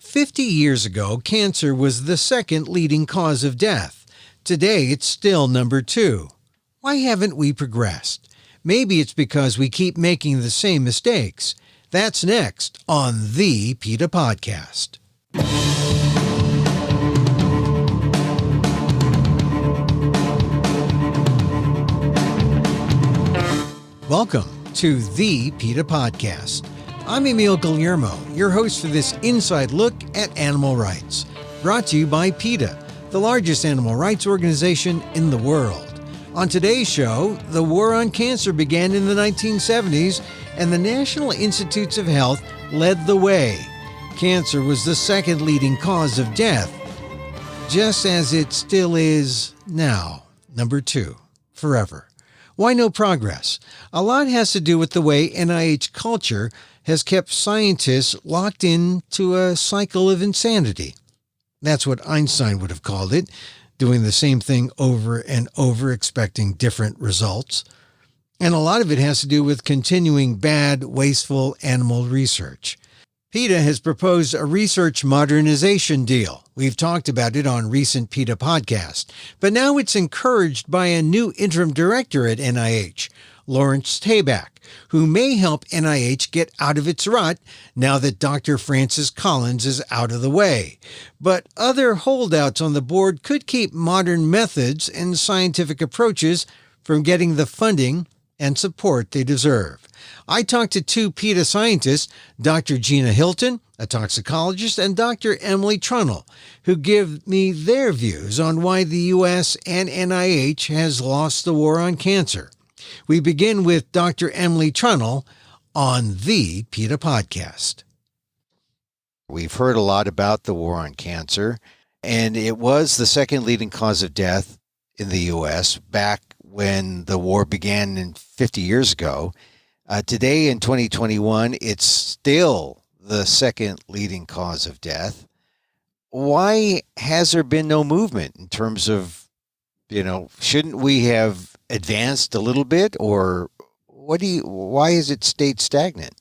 50 years ago, cancer was the second leading cause of death. Today, it's still number 2. Why haven't we progressed? Maybe it's because we keep making the same mistakes. That's next on the PETA Podcast. Welcome to the PETA Podcast. I'm Emil Guillermo, your host for this inside look at animal rights, brought to you by PETA, the largest animal rights organization in the world. On today's show, the war on cancer began in the 1970s, and the National Institutes of Health led the way. Cancer was the second leading cause of death, just as it still is now, number 2, forever. Why no progress? A lot has to do with the way NIH culture has kept scientists locked into a cycle of insanity. That's what Einstein would have called it, doing the same thing over and over, expecting different results. And a lot of it has to do with continuing bad, wasteful animal research. PETA has proposed a research modernization deal. We've talked about it on recent PETA Podcast, but now it's encouraged by a new interim director at NIH, Lawrence Tabak, who may help NIH get out of its rut now that Dr. Francis Collins is out of the way. But other holdouts on the board could keep modern methods and scientific approaches from getting the funding and support they deserve. I talked to 2 PETA scientists, Dr. Gina Hilton, a toxicologist, and Dr. Emil Trunnell, who give me their views on why the U.S. and NIH has lost the war on cancer. We begin with Dr. Emil Trunnell on the PETA Podcast. We've heard a lot about the war on cancer, and it was the second leading cause of death in the U.S. back when the war began 50 years ago. Today in 2021, it's still the second leading cause of death. Why has there been no movement in terms of, shouldn't we have advanced a little bit, or why is it stayed stagnant?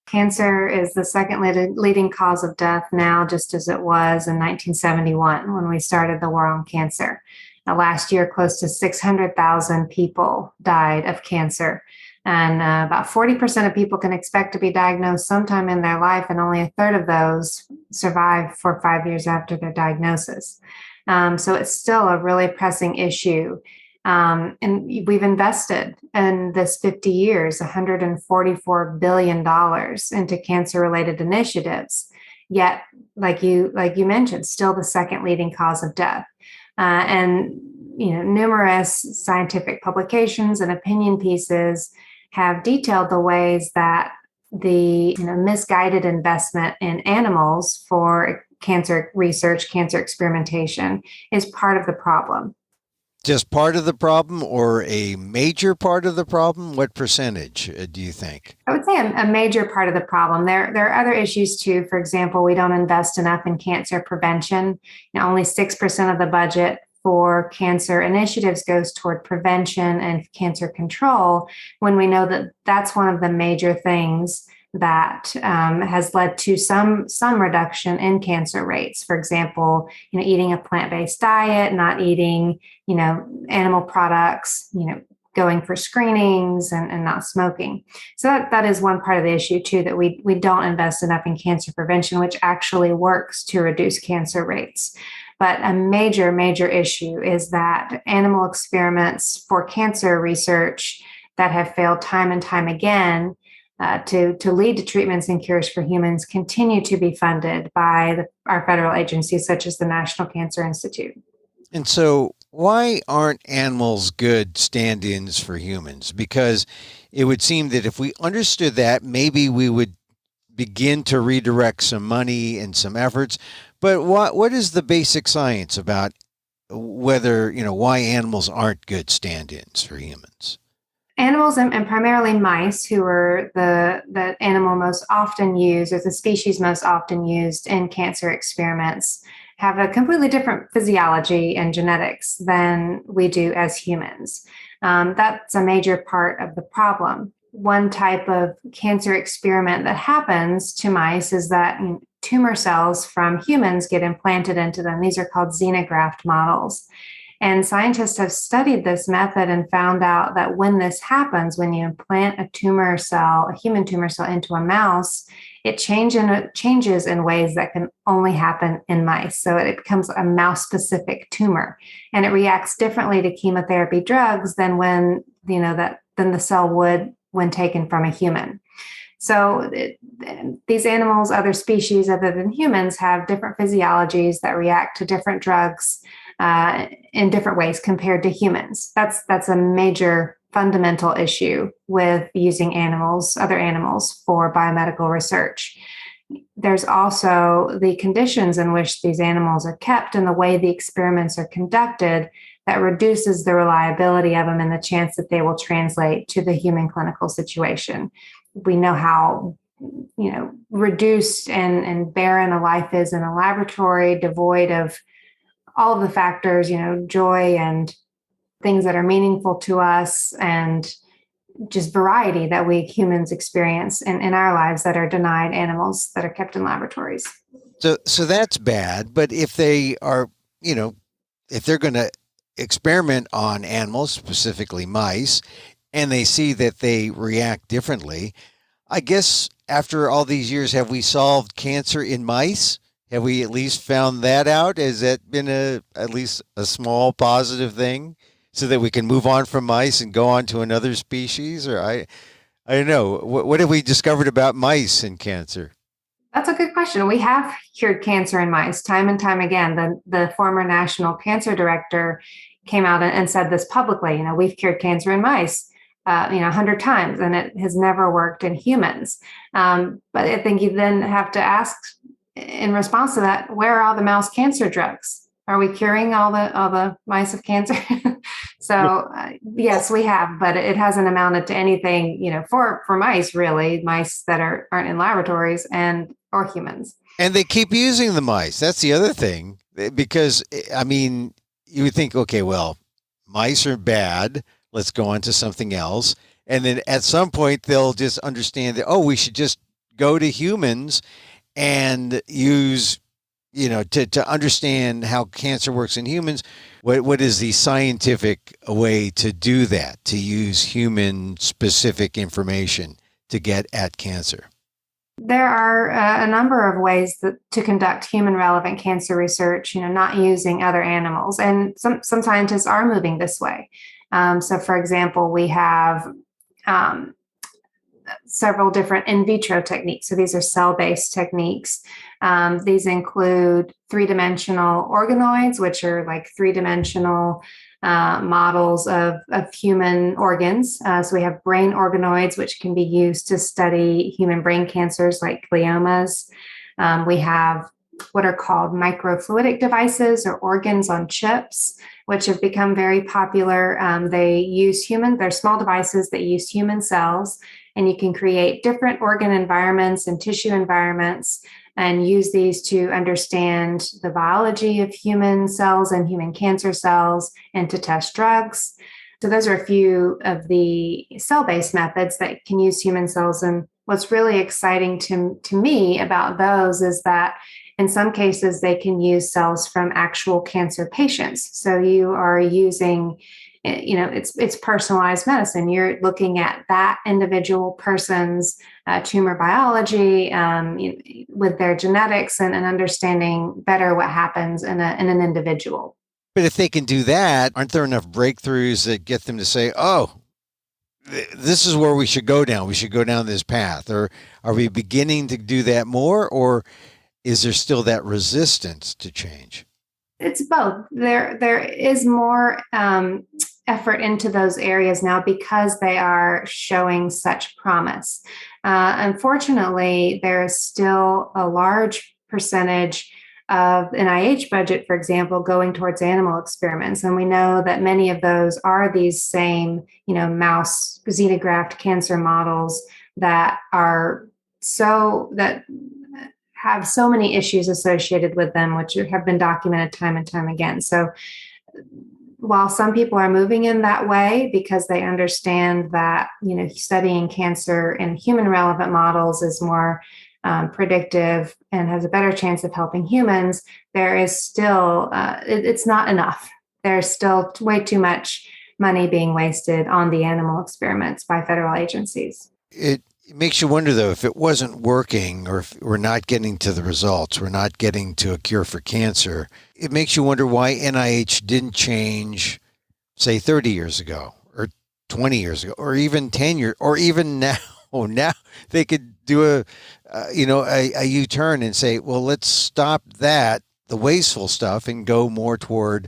Cancer is the second leading cause of death now, just as it was in 1971 when we started the war on cancer. Last year, close to 600,000 people died of cancer. And about 40% of people can expect to be diagnosed sometime in their life, and only a third of those survive for 5 years after their diagnosis. So it's still a really pressing issue. And we've invested in this 50 years, $144 billion into cancer-related initiatives. Yet, like you mentioned, still the second leading cause of death. And numerous scientific publications and opinion pieces have detailed the ways that the misguided investment in animals for cancer research, cancer experimentation is part of the problem. Just part of the problem, or a major part of the problem? What percentage do you think? I would say a major part of the problem. There are other issues too. For example, we don't invest enough in cancer prevention. Only 6% of the budget for cancer initiatives goes toward prevention and cancer control, when we know that that's one of the major things that has led to some reduction in cancer rates. For example, eating a plant-based diet, not eating, animal products, going for screenings and not smoking. So that is one part of the issue too, that we don't invest enough in cancer prevention, which actually works to reduce cancer rates. But a major, major issue is that animal experiments for cancer research that have failed time and time again to lead to treatments and cures for humans continue to be funded by our federal agencies, such as the National Cancer Institute. And so why aren't animals good stand-ins for humans? Because it would seem that if we understood that, maybe we would begin to redirect some money and some efforts. But what is the basic science about whether, why animals aren't good stand-ins for humans? Animals, and primarily mice, who are the animal most often used, or the species most often used in cancer experiments, have a completely different physiology and genetics than we do as humans. That's a major part of the problem. One type of cancer experiment that happens to mice is that tumor cells from humans get implanted into them. These are called xenograft models. And scientists have studied this method and found out that when this happens, when you implant a tumor cell, a human tumor cell into a mouse, it changes in ways that can only happen in mice. So it becomes a mouse-specific tumor, and it reacts differently to chemotherapy drugs than than the cell would when taken from a human. So these animals, other species other than humans, have different physiologies that react to different drugs in different ways compared to humans. That's a major fundamental issue with using other animals for biomedical research. There's also the conditions in which these animals are kept and the way the experiments are conducted that reduces the reliability of them and the chance that they will translate to the human clinical situation. We know how reduced and barren a life is in a laboratory, devoid of all of the factors, joy and things that are meaningful to us, and just variety that we humans experience in our lives that are denied animals that are kept in laboratories. So that's bad. But if they are, if they're going to experiment on animals, specifically mice, and they see that they react differently, I guess after all these years, have we solved cancer in mice? Have we at least found that out? Has that been at least a small positive thing so that we can move on from mice and go on to another species? Or I don't know. What have we discovered about mice and cancer? That's a good question. We have cured cancer in mice time and time again. The former national cancer director came out and said this publicly. We've cured cancer in mice, 100 times, and it has never worked in humans. But I think you then have to ask, in response to that, where are all the mouse cancer drugs? Are we curing all the mice of cancer? So yes, we have, but it hasn't amounted to anything, for mice, really, mice that aren't in laboratories or humans. And they keep using the mice. That's the other thing, because you would think, okay, well, mice are bad. Let's go on to something else. And then at some point they'll just understand that, we should just go to humans and use, to understand how cancer works in humans. What is the scientific way to do that, to use human specific information to get at cancer? There are a number of ways to conduct human relevant cancer research, not using other animals. And some scientists are moving this way. So for example, we have several different in vitro techniques. So these are cell-based techniques. These include three-dimensional organoids, which are like three-dimensional models of human organs. So we have brain organoids, which can be used to study human brain cancers like gliomas. We have what are called microfluidic devices or organs on chips, which have become very popular. They're small devices that use human cells, and you can create different organ environments and tissue environments and use these to understand the biology of human cells and human cancer cells and to test drugs. So those are a few of the cell-based methods that can use human cells. And what's really exciting to me about those is that in some cases, they can use cells from actual cancer patients. So you are using, it's personalized medicine. You're looking at that individual person's tumor biology with their genetics and understanding better what happens in an individual. But if they can do that, aren't there enough breakthroughs that get them to say, this is where we should go down. We should go down this path. Or are we beginning to do that more? Or is there still that resistance to change? It's both. There is more effort into those areas now because they are showing such promise. Unfortunately, there is still a large percentage of NIH budget, for example, going towards animal experiments. And we know that many of those are these same, mouse xenograft cancer models that have so many issues associated with them, which have been documented time and time again. So while some people are moving in that way because they understand that, studying cancer in human relevant models is more predictive and has a better chance of helping humans, there is still, it's not enough. There's still way too much money being wasted on the animal experiments by federal agencies. It makes you wonder, though, if it wasn't working or if we're not getting to the results, we're not getting to a cure for cancer, it makes you wonder why NIH didn't change, say, 30 years ago or 20 years ago or even 10 years or even now. Now they could do a U-turn and say, well, let's stop the wasteful stuff and go more toward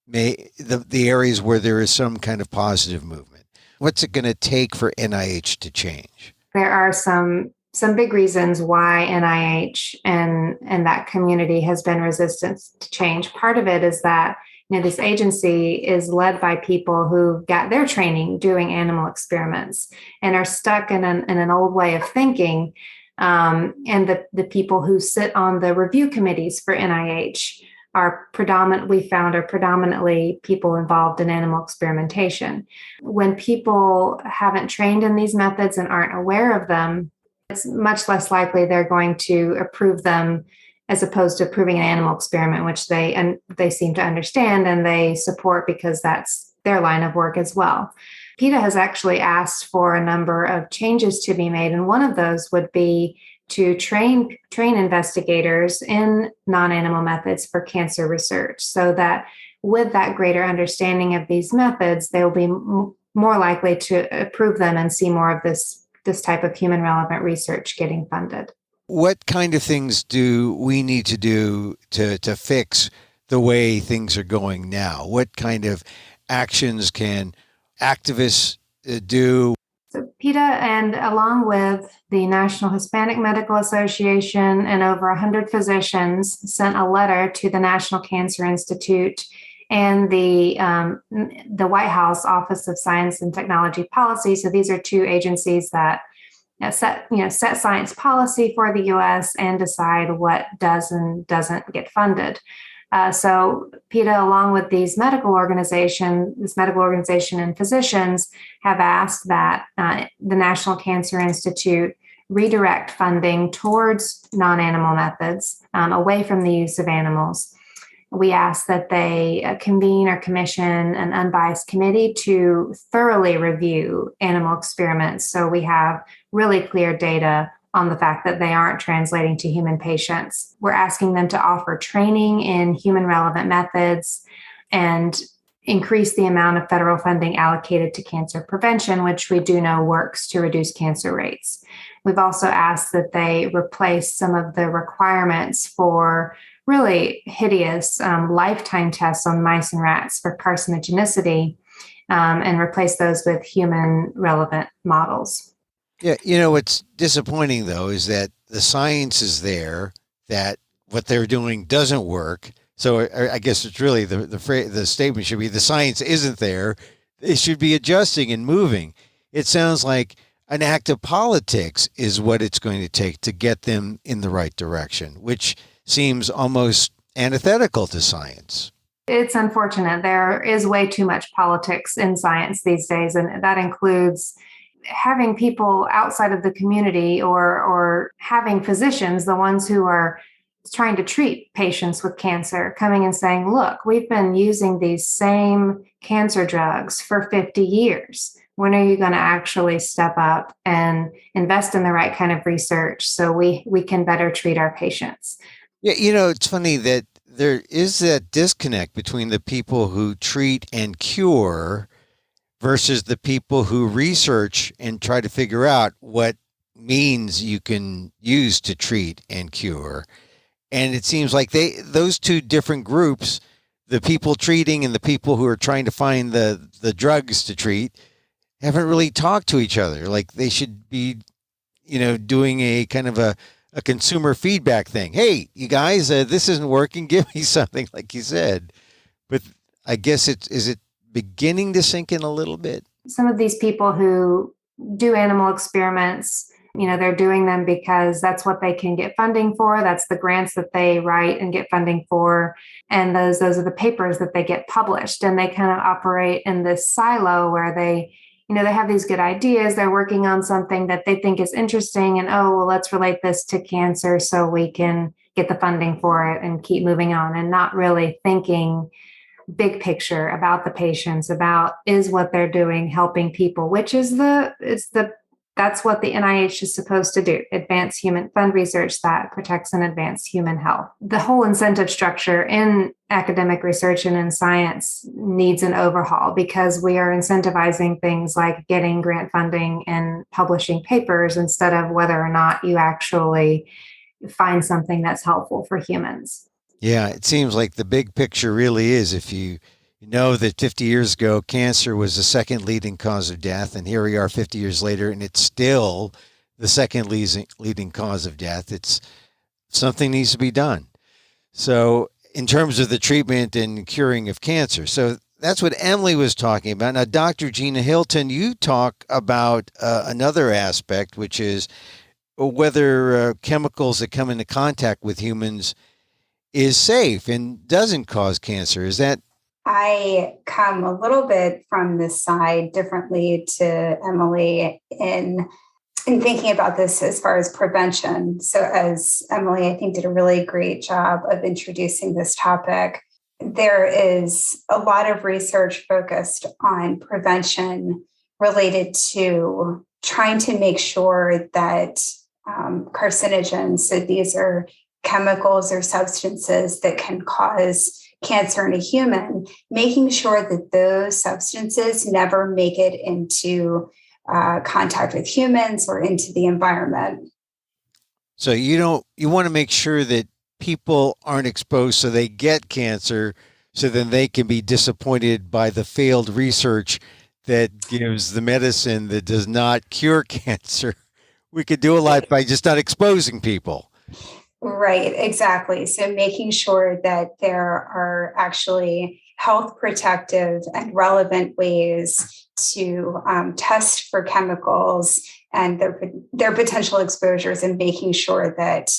the areas where there is some kind of positive movement. What's it going to take for NIH to change? There are some big reasons why NIH and that community has been resistant to change. Part of it is that this agency is led by people who got their training doing animal experiments and are stuck in an old way of thinking. And the people who sit on the review committees for NIH are predominantly people involved in animal experimentation. When people haven't trained in these methods and aren't aware of them, it's much less likely they're going to approve them as opposed to approving an animal experiment, which they seem to understand and they support because that's their line of work as well. PETA has actually asked for a number of changes to be made, and one of those would be to train investigators in non-animal methods for cancer research, so that with that greater understanding of these methods, they will be more likely to approve them and see more of this type of human relevant research getting funded. What kind of things do we need to do to fix the way things are going now? What kind of actions can activists do? So PETA, and along with the National Hispanic Medical Association and over 100 physicians, sent a letter to the National Cancer Institute and the White House Office of Science and Technology Policy. So these are two agencies that set science policy for the U.S. and decide what does and doesn't get funded. So PETA, along with this medical organization and physicians, have asked that the National Cancer Institute redirect funding towards non-animal methods, away from the use of animals. We ask that they convene or commission an unbiased committee to thoroughly review animal experiments so we have really clear data on the fact that they aren't translating to human patients. We're asking them to offer training in human relevant methods and increase the amount of federal funding allocated to cancer prevention, which we do know works to reduce cancer rates. We've also asked that they replace some of the requirements for really hideous lifetime tests on mice and rats for carcinogenicity and replace those with human relevant models. Yeah, what's disappointing, though, is that the science is there, that what they're doing doesn't work. So I guess it's really the statement should be the science isn't there. It should be adjusting and moving. It sounds like an act of politics is what it's going to take to get them in the right direction, which seems almost antithetical to science. It's unfortunate. There is way too much politics in science these days, and that includes having people outside of the community or having physicians, the ones who are trying to treat patients with cancer, coming and saying, look, we've been using these same cancer drugs for 50 years. When are you going to actually step up and invest in the right kind of research so we can better treat our patients? Yeah, it's funny that there is that disconnect between the people who treat and cure versus the people who research and try to figure out what means you can use to treat and cure. And it seems like those two different groups, the people treating and the people who are trying to find the drugs to treat, haven't really talked to each other. Like they should be, doing a kind of a consumer feedback thing. Hey, you guys, this isn't working. Give me something, like you said. But I guess is it beginning to sink in a little bit? Some of these people who do animal experiments, they're doing them because that's what they can get funding for. That's the grants that they write and get funding for. And those are the papers that they get published. And they kind of operate in this silo where they they have these good ideas. They're working on something that they think is interesting and, oh, well, let's relate this to cancer so we can get the funding for it and keep moving on, and not really thinking big picture about the patients, about is what they're doing helping people, which is that's what the NIH is supposed to do, fund research that protects and advance human health. The whole incentive structure in academic research and in science needs an overhaul, because we are incentivizing things like getting grant funding and publishing papers instead of whether or not you actually find something that's helpful for humans. Yeah, it seems like the big picture really is, if you know that 50 years ago, cancer was the second leading cause of death, and here we are 50 years later, and it's still the second leading cause of death. It's something needs to be done. So in terms of the treatment and curing of cancer. So that's what Emily was talking about. Now, Dr. Gina Hilton, you talk about another aspect, which is whether chemicals that come into contact with humans is safe and doesn't cause cancer. Is that? I come a little bit from this side differently to Emily in thinking about this as far as prevention. So as Emily, I think, did a really great job of introducing this topic, there is a lot of research focused on prevention related to trying to make sure that carcinogens, so these are chemicals or substances that can cause cancer in a human, making sure that those substances never make it into contact with humans or into the environment. So you want to make sure that people aren't exposed so they get cancer, so then they can be disappointed by the failed research that gives the medicine that does not cure cancer. We could do a lot by just not exposing people. Right, exactly. So making sure that there are actually health protective and relevant ways to test for chemicals and their potential exposures, and making sure that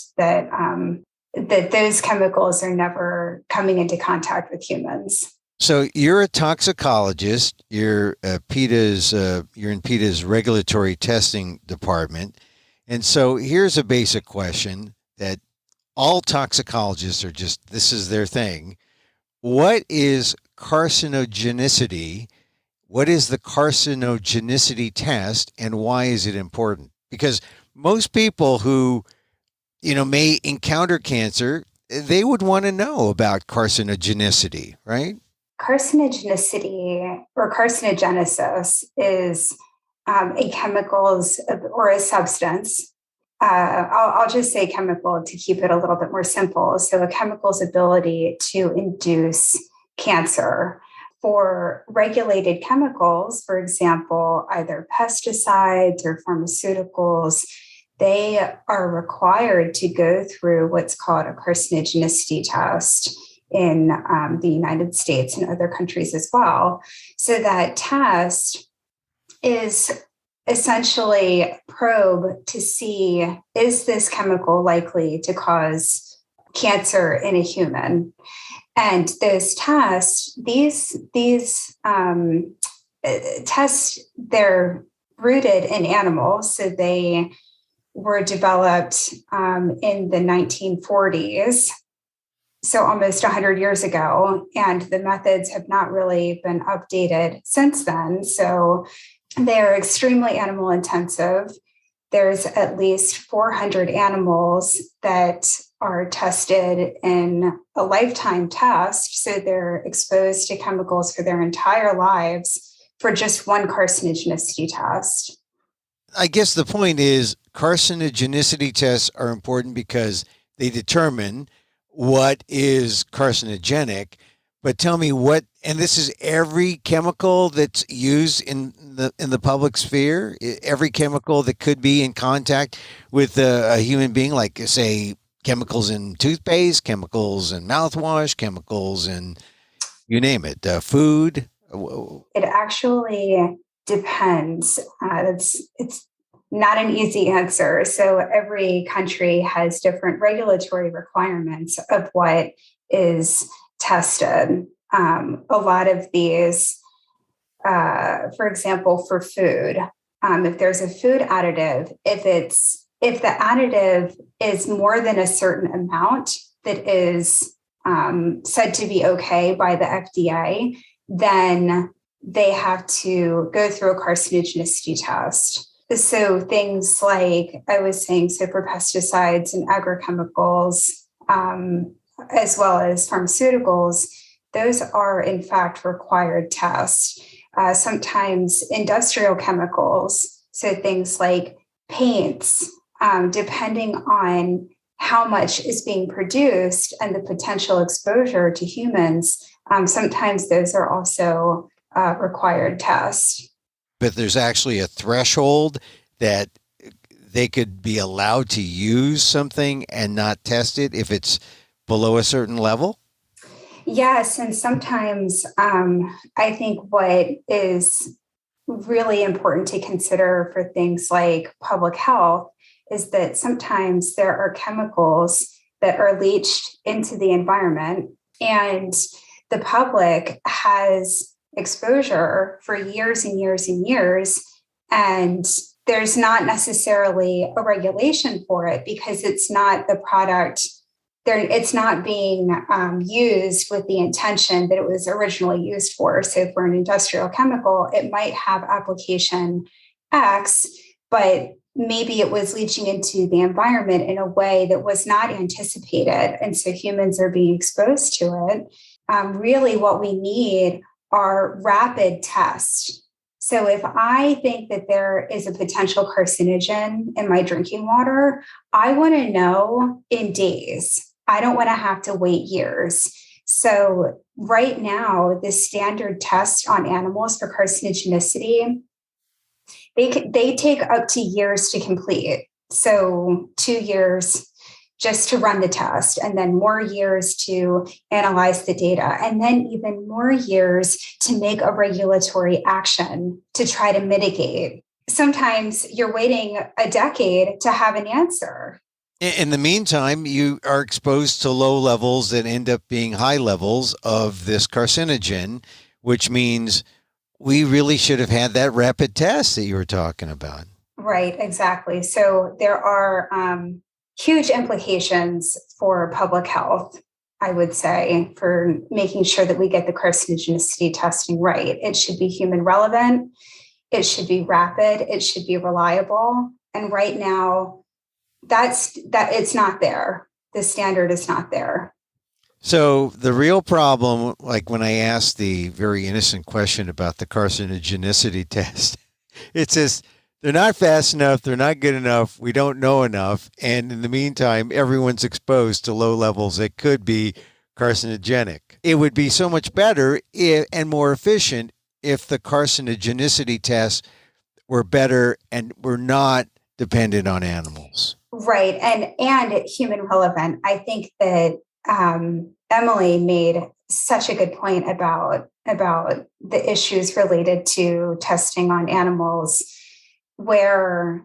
those chemicals are never coming into contact with humans. So you're a toxicologist. You're in PETA's regulatory testing department, and so here's a basic question that all toxicologists are this is their thing. What is carcinogenicity? What is the carcinogenicity test, and why is it important? Because most people who, may encounter cancer, they would want to know about carcinogenicity, right? Carcinogenicity or carcinogenesis is a chemicals or a substance. I'll just say chemical to keep it a little bit more simple. So a chemical's ability to induce cancer. For regulated chemicals, for example, either pesticides or pharmaceuticals, they are required to go through what's called a carcinogenicity test in the United States and other countries as well. So that test is essentially probe to see, is this chemical likely to cause cancer in a human? And those tests, these tests, they're rooted in animals. So they were developed in the 1940s, so almost 100 years ago. And the methods have not really been updated since then. So they're extremely animal intensive. There's at least 400 animals that are tested in a lifetime test. So they're exposed to chemicals for their entire lives for just one carcinogenicity test. I guess the point is carcinogenicity tests are important because they determine what is carcinogenic. But tell me what, and this is every chemical that's used in the public sphere, every chemical that could be in contact with a human being, like say chemicals in toothpaste, chemicals in mouthwash, chemicals in, you name it, food. It actually depends. It's not an easy answer. So every country has different regulatory requirements of what is tested. A lot of these for example, for food, if there's a food additive, if the additive is more than a certain amount that is said to be okay by the FDA, then they have to go through a carcinogenicity test. So things like I was saying, so for pesticides and agrochemicals, as well as pharmaceuticals, those are in fact required tests. Sometimes industrial chemicals, so things like paints, depending on how much is being produced and the potential exposure to humans, sometimes those are also required tests. But there's actually a threshold that they could be allowed to use something and not test it if it's below a certain level? Yes, and sometimes I think what is really important to consider for things like public health is that sometimes there are chemicals that are leached into the environment, and the public has exposure for years and years and years, and there's not necessarily a regulation for it because it's not the product. It's not being used with the intention that it was originally used for. So for an industrial chemical, it might have application X, but maybe it was leaching into the environment in a way that was not anticipated. And so humans are being exposed to it. Really what we need are rapid tests. So if I think that there is a potential carcinogen in my drinking water, I want to know in days. I don't want to have to wait years. So right now, the standard test on animals for carcinogenicity, they take up to years to complete. So 2 years just to run the test, and then more years to analyze the data, and then even more years to make a regulatory action to try to mitigate. Sometimes you're waiting a decade to have an answer. In the meantime, you are exposed to low levels that end up being high levels of this carcinogen, which means we really should have had that rapid test that you were talking about. Right, exactly. So there are huge implications for public health, I would say, for making sure that we get the carcinogenicity testing right. It should be human relevant. It should be rapid. It should be reliable. And right now, it's not there. The standard is not there. So the real problem, like when I asked the very innocent question about the carcinogenicity test, it says they're not fast enough, they're not good enough, we don't know enough, and in the meantime, everyone's exposed to low levels that could be carcinogenic. It would be so much better and more efficient if the carcinogenicity tests were better and were not dependent on animals. Right. And human relevant. I think that Emily made such a good point about the issues related to testing on animals, where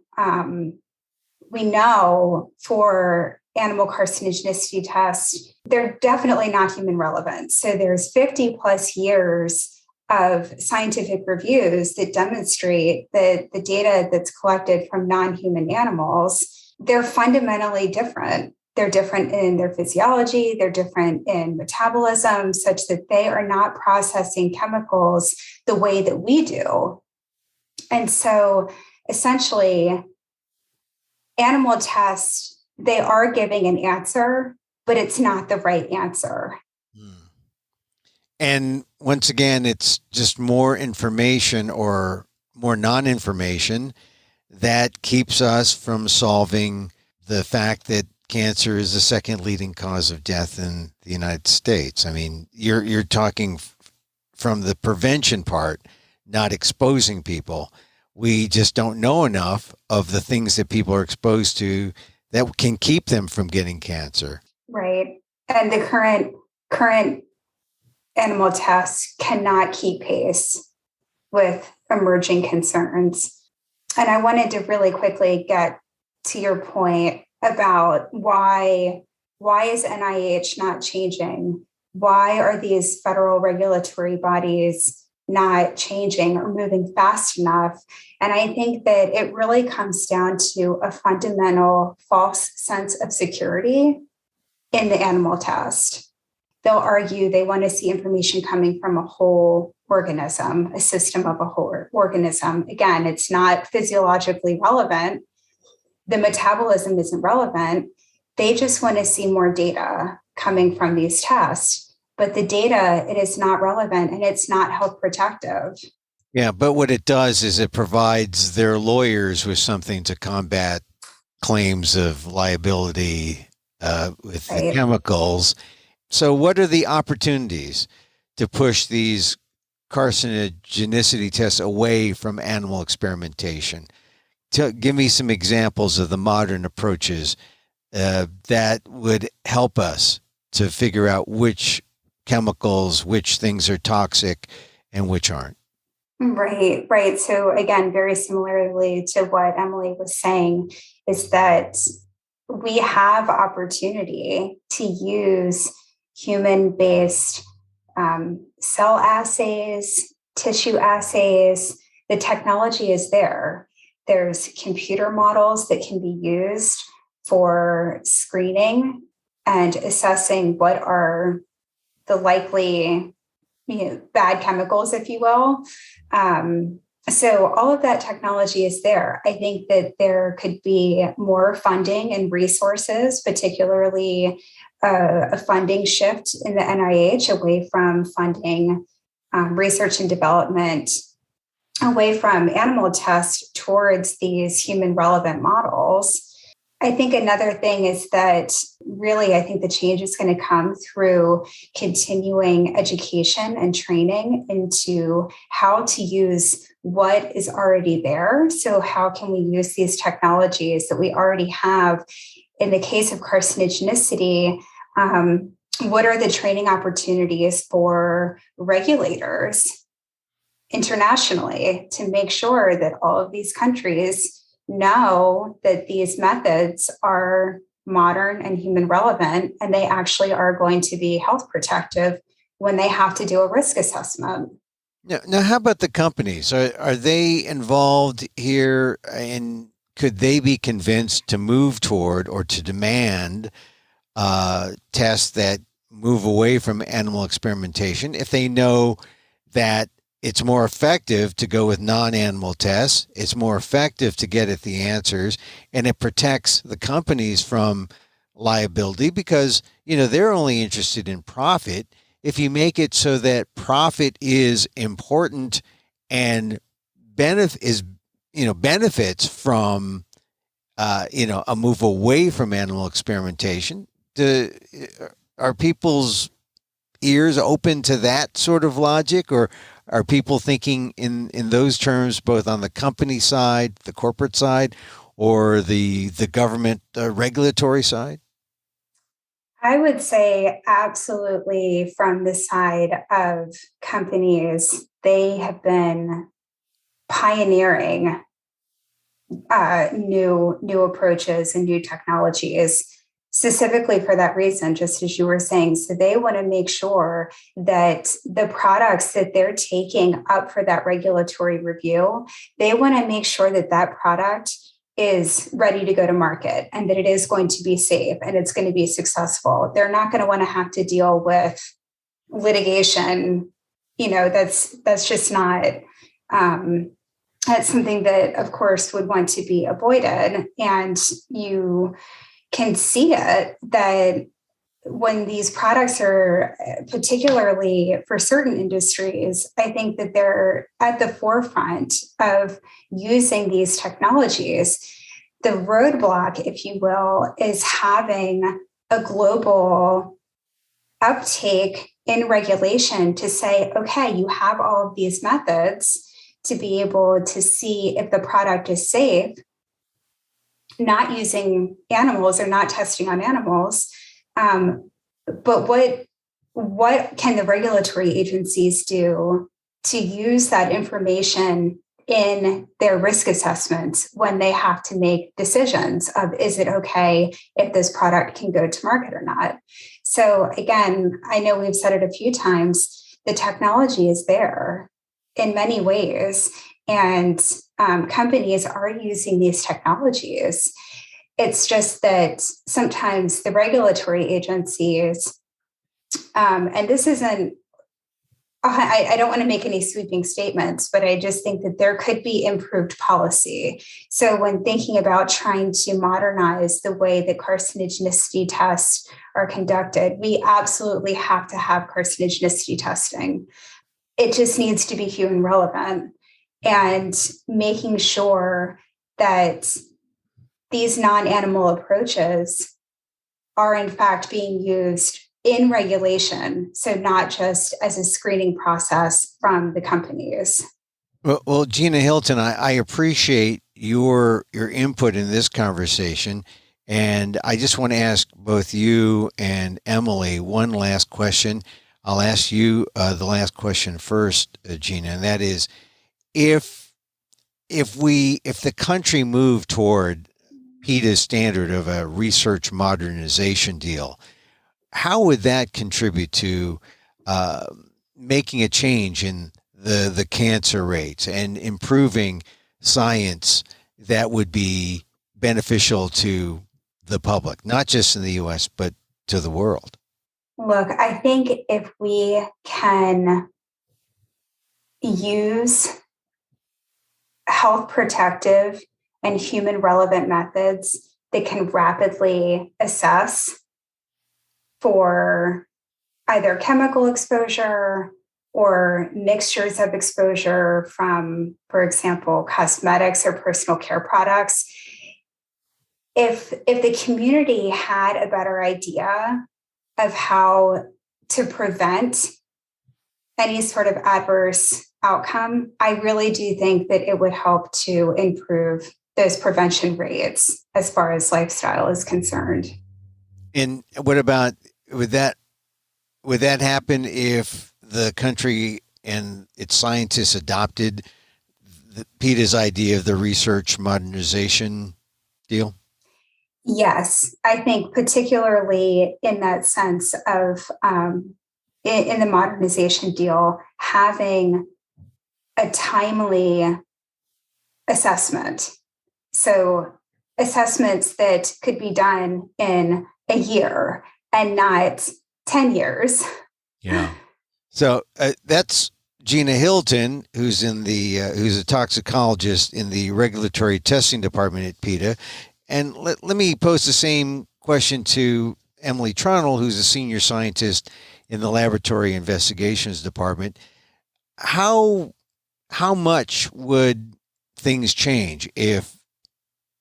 we know for animal carcinogenicity tests, they're definitely not human relevant. So there's 50 plus years of scientific reviews that demonstrate that the data that's collected from non-human animals, they're fundamentally different. They're different in their physiology, they're different in metabolism, such that they are not processing chemicals the way that we do. And so essentially, animal tests, they are giving an answer, but it's not the right answer. And once again, it's just more information or more non-information that keeps us from solving the fact that cancer is the second leading cause of death in the United States. I mean, you're talking from the prevention part, not exposing people. We just don't know enough of the things that people are exposed to that can keep them from getting cancer. Right. And the current animal tests cannot keep pace with emerging concerns. And I wanted to really quickly get to your point about why is NIH not changing? Why are these federal regulatory bodies not changing or moving fast enough. And I think that it really comes down to a fundamental false sense of security in the animal test. They'll argue they want to see information coming from a whole organism, a system of a whole organism. Again, it's not physiologically relevant. The metabolism isn't relevant. They just want to see more data coming from these tests. But the data, it is not relevant and it's not health protective. Yeah, but what it does is it provides their lawyers with something to combat claims of liability with the chemicals. So what are the opportunities to push these carcinogenicity tests away from animal experimentation? Give me some examples of the modern approaches that would help us to figure out which chemicals, which things are toxic and which aren't. Right. So again, very similarly to what Emily was saying, is that we have opportunity to use human-based cell assays, tissue assays. The technology is there. There's computer models that can be used for screening and assessing what are the likely bad chemicals, if you will. So all of that technology is there. I think that there could be more funding and resources, particularly a funding shift in the NIH away from funding research and development, away from animal tests towards these human relevant models. I think another thing is that really, I think the change is going to come through continuing education and training into how to use what is already there. So how can we use these technologies that we already have? In the case of carcinogenicity, what are the training opportunities for regulators internationally to make sure that all of these countries know that these methods are modern and human relevant, and they actually are going to be health protective when they have to do a risk assessment. Now, how about the companies? Are they involved here, and could they be convinced to move toward or to demand tests that move away from animal experimentation if they know that it's more effective to go with non-animal tests, it's more effective to get at the answers, and it protects the companies from liability because, they're only interested in profit. If you make it so that profit is important and benefits from, a move away from animal experimentation, are people's ears open to that sort of logic, or are people thinking in those terms, both on the company side, the corporate side, or the government regulatory side? I would say absolutely from the side of companies. They have been pioneering new approaches and new technologies, specifically for that reason, just as you were saying. So they want to make sure that the products that they're taking up for that regulatory review, they want to make sure that that product is ready to go to market and that it is going to be safe and it's going to be successful. They're not going to want to have to deal with litigation. That's just not, that's something that, of course, would want to be avoided. And you can see it that when these products are, particularly for certain industries, I think that they're at the forefront of using these technologies. The roadblock, if you will, is having a global uptake in regulation to say, okay, you have all of these methods to be able to see if the product is safe, not using animals or not testing on animals. But what can the regulatory agencies do to use that information in their risk assessments when they have to make decisions of, is it okay if this product can go to market or not? So again, I know we've said it a few times, the technology is there. in many ways. And companies are using these technologies. It's just that sometimes the regulatory agencies, and this isn't, I don't want to make any sweeping statements, but I just think that there could be improved policy. So when thinking about trying to modernize the way that carcinogenicity tests are conducted, we absolutely have to have carcinogenicity testing. It just needs to be human relevant, and making sure that these non-animal approaches are in fact being used in regulation, so not just as a screening process from the companies. Well, Gina Hilton, I appreciate your input in this conversation, and I just want to ask both you and Emily one last question. I'll ask you the last question first, Gina, and that is, if the country moved toward PETA's standard of a research modernization deal, how would that contribute to making a change in the cancer rates and improving science that would be beneficial to the public, not just in the U.S., but to the world? Look, I think if we can use health protective and human relevant methods that can rapidly assess for either chemical exposure or mixtures of exposure from, for example, cosmetics or personal care products. If the community had a better idea of how to prevent any sort of adverse outcome, I really do think that it would help to improve those prevention rates as far as lifestyle is concerned. And what about, would that happen if the country and its scientists adopted PETA's idea of the research modernization deal? Yes, I think particularly in that sense of in the modernization deal, having a timely assessment. So assessments that could be done in a year and not 10 years. Yeah. So that's Gina Hilton, who's who's a toxicologist in the regulatory testing department at PETA. And let me pose the same question to Emily Trunnell, who's a senior scientist in the laboratory investigations department. How much would things change if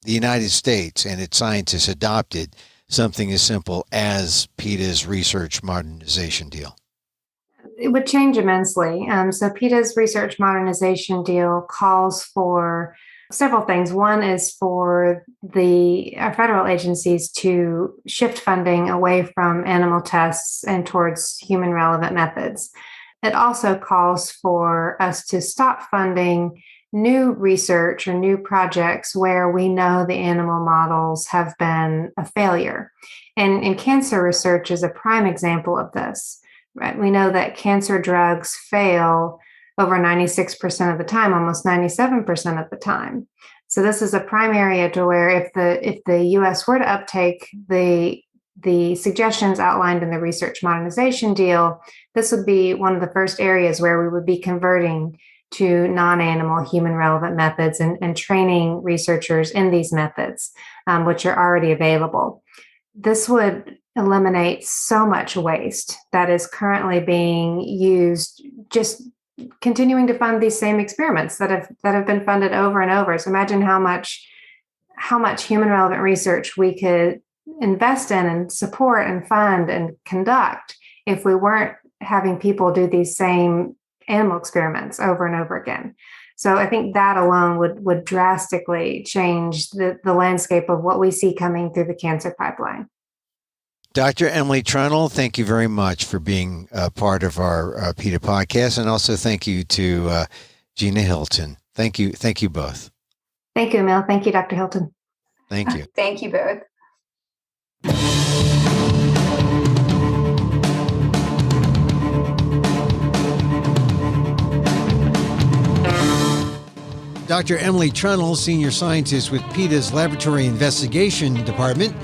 the United States and its scientists adopted something as simple as PETA's research modernization deal? It would change immensely. So PETA's research modernization deal calls for several things. One is for our federal agencies to shift funding away from animal tests and towards human relevant methods. It also calls for us to stop funding new research or new projects where we know the animal models have been a failure. And cancer research is a prime example of this, right? We know that cancer drugs fail over 96% of the time, almost 97% of the time. So this is a prime area to where if the U.S. were to uptake the suggestions outlined in the research modernization deal, this would be one of the first areas where we would be converting to non-animal human relevant methods and training researchers in these methods, which are already available. This would eliminate so much waste that is currently being used, just continuing to fund these same experiments that have been funded over and over. So imagine how much human relevant research we could invest in and support and fund and conduct if we weren't having people do these same animal experiments over and over again. So I think that alone would drastically change the landscape of what we see coming through the cancer pipeline. Dr. Emily Trunnell, thank you very much for being a part of our PETA podcast, and also thank you to Gina Hilton. Thank you both. Thank you, Emil. Thank you, Dr. Hilton. Thank you. Thank you both. Dr. Emily Trunnell, Senior Scientist with PETA's Laboratory Investigation Department.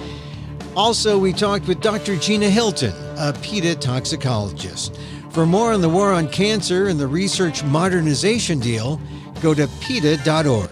Also, we talked with Dr. Gina Hilton, a PETA toxicologist. For more on the war on cancer and the research modernization deal, go to PETA.org.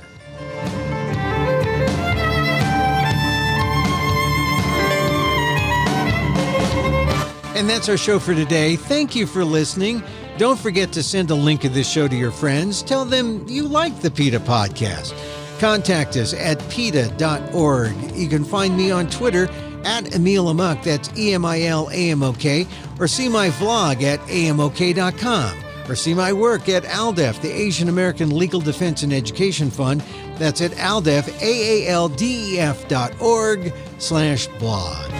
And that's our show for today. Thank you for listening. Don't forget to send a link of this show to your friends. Tell them you like the PETA Podcast. Contact us at PETA.org. You can find me on Twitter at Emil Amok, that's EMILAMOK, or see my vlog at AMOK.com, or see my work at ALDEF, the Asian American Legal Defense and Education Fund. That's at ALDEF, AALDEF.org/blog.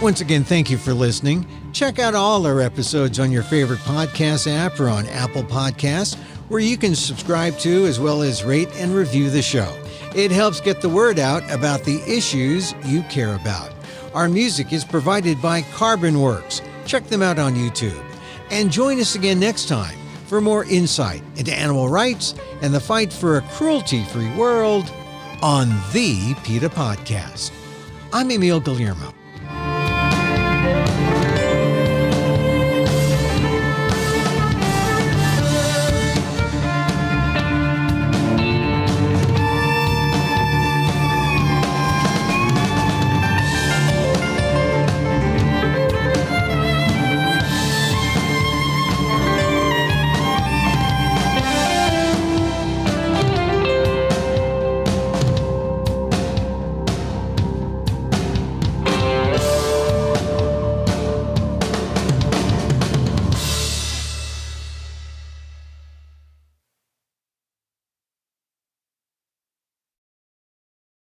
Once again, thank you for listening. Check out all our episodes on your favorite podcast app or on Apple Podcasts, where you can subscribe to as well as rate and review the show. It helps get the word out about the issues you care about. Our music is provided by Carbon Works. Check them out on YouTube. And join us again next time for more insight into animal rights and the fight for a cruelty-free world on the PETA Podcast. I'm Emil Guillermo.